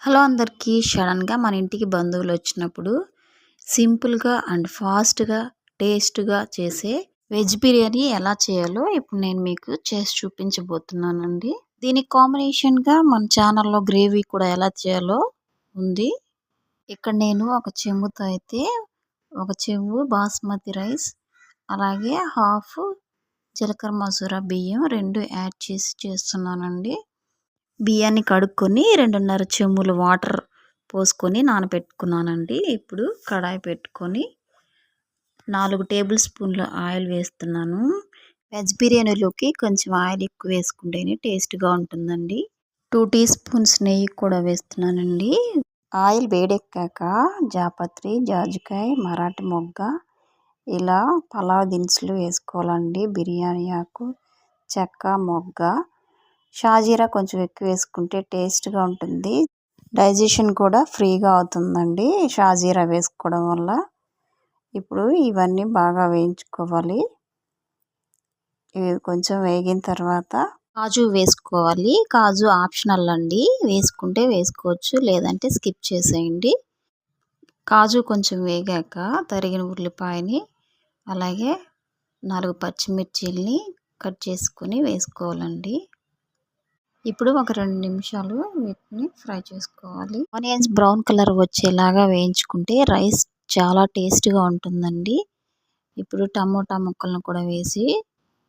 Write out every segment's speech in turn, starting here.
Hello అందరికీ. సడన్‌గా మన ఇంటికి బంధువులొచ్చినప్పుడు సింపుల్‌గా అండ్ ఫాస్ట్‌గా, టేస్ట్‌గా చేసే వెజ్ బిర్యానీ ఎలా చేయాలో ఇప్పుడు నేను మీకు చేసి చూపించబోతున్నానండి. దీనికి కాంబినేషన్‌గా మన ఛానల్‌లో గ్రేవీ కూడా ఎలా చేయాలో ఉంది. ఇక్కడ నేను ఒక చెంబుతో అయితే ఒక చెంబు బాస్మతి రైస్, అలాగే హాఫ్ జీలకర్ర మసూర బియ్యం 2 యాడ్ చేసి చేస్తున్నానండి. బియ్యాన్ని కడుక్కొని 2:30 చెంబులు వాటర్ పోసుకొని నానబెట్టుకున్నానండి. ఇప్పుడు కడాయి పెట్టుకొని 4 టేబుల్ స్పూన్ల ఆయిల్ వేస్తున్నాను. వెజ్ బిర్యానీలోకి కొంచెం ఆయిల్ ఎక్కువ వేసుకుంటేనే టేస్ట్‌గా ఉంటుందండి. 2 టీ స్పూన్స్ నెయ్యి కూడా వేస్తున్నానండి. ఆయిల్ వేడెక్కాక జాపత్రి, జాజికాయ, మరాఠీ మొగ్గ, ఇలా పలావ్ దినుసులు వేసుకోవాలండి. బిర్యానీ ఆకు, చెక్క, మొగ్గ, షాజీరా కొంచెం ఎక్కువ వేసుకుంటే టేస్ట్‌గా ఉంటుంది. డైజెషన్ కూడా ఫ్రీగా అవుతుందండి షాజీరా వేసుకోవడం వల్ల. ఇప్పుడు ఇవన్నీ బాగా వేయించుకోవాలి. ఇవి కొంచెం వేగిన తర్వాత కాజు వేసుకోవాలి. కాజు ఆప్షనల్ అండి. వేసుకుంటే వేసుకోవచ్చు, లేదంటే స్కిప్ చేసేయండి. కాజు కొంచెం వేగాక తరిగిన ఉల్లిపాయని, అలాగే 4 పచ్చిమిర్చిల్ని కట్ చేసుకొని వేసుకోవాలండి. ఇప్పుడు ఒక 2 నిమిషాలు వీటిని ఫ్రై చేసుకోవాలి. ఆనియన్స్ బ్రౌన్ కలర్ వచ్చేలాగా వేయించుకుంటే రైస్ చాలా టేస్ట్‌గా ఉంటుందండి. ఇప్పుడు టమోటా ముక్కలను కూడా వేసి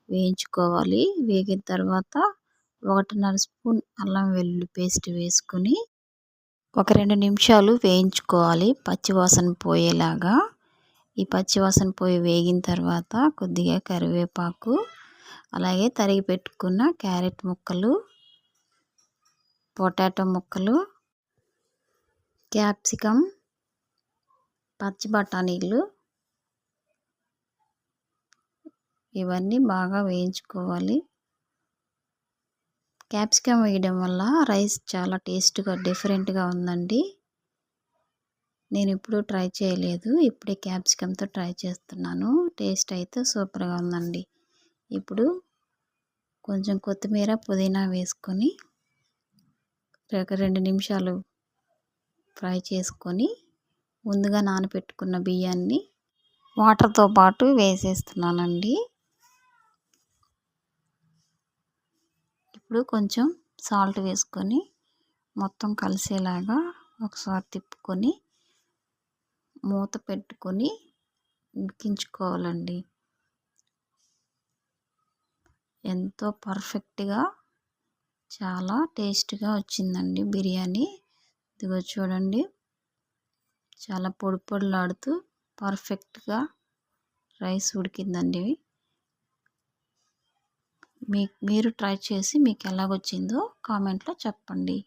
వేయించుకోవాలి. వేగిన తర్వాత 1:30 స్పూన్ అల్లం వెల్లుల్లి పేస్ట్ వేసుకొని ఒక 2 నిమిషాలు వేయించుకోవాలి పచ్చివాసన పోయేలాగా. ఈ పచ్చివాసన పోయి వేగిన తర్వాత కొద్దిగా కరివేపాకు, అలాగే తరిగి పెట్టుకున్న క్యారెట్ ముక్కలు, పొటాటో ముక్కలు, క్యాప్సికమ్, పచ్చి బఠానీలు ఇవన్నీ బాగా వేయించుకోవాలి. క్యాప్సికమ్ వేయడం వల్ల రైస్ చాలా టేస్ట్‌గా డిఫరెంట్‌గా ఉందండి. నేను ఎప్పుడూ ట్రై చేయలేదు. ఇప్పుడే క్యాప్సికమ్‌తో ట్రై చేస్తున్నాను. టేస్ట్ అయితే సూపర్‌గా ఉందండి. ఇప్పుడు కొంచెం కొత్తిమీర, పుదీనా వేసుకొని ఒక 2 నిమిషాలు ఫ్రై చేసుకొని ముందుగా నానబెట్టుకున్న బియ్యాన్ని వాటర్తో పాటు వేసేస్తున్నానండి. ఇప్పుడు కొంచెం సాల్ట్ వేసుకొని మొత్తం కలిసేలాగా ఒకసారి తిప్పుకొని మూత పెట్టుకొని ఉడికించుకోవాలండి. ఎంతో పర్ఫెక్ట్‌గా చాలా టేస్ట్‌గా వచ్చిందండి బిర్యానీ. ఇదిగో చూడండి, చాలా పొడి పొడిలాడుతూ పర్ఫెక్ట్‌గా రైస్ ఉడికిందండి. మీరు ట్రై చేసి మీకు ఎలాగొచ్చిందో కామెంట్లో చెప్పండి.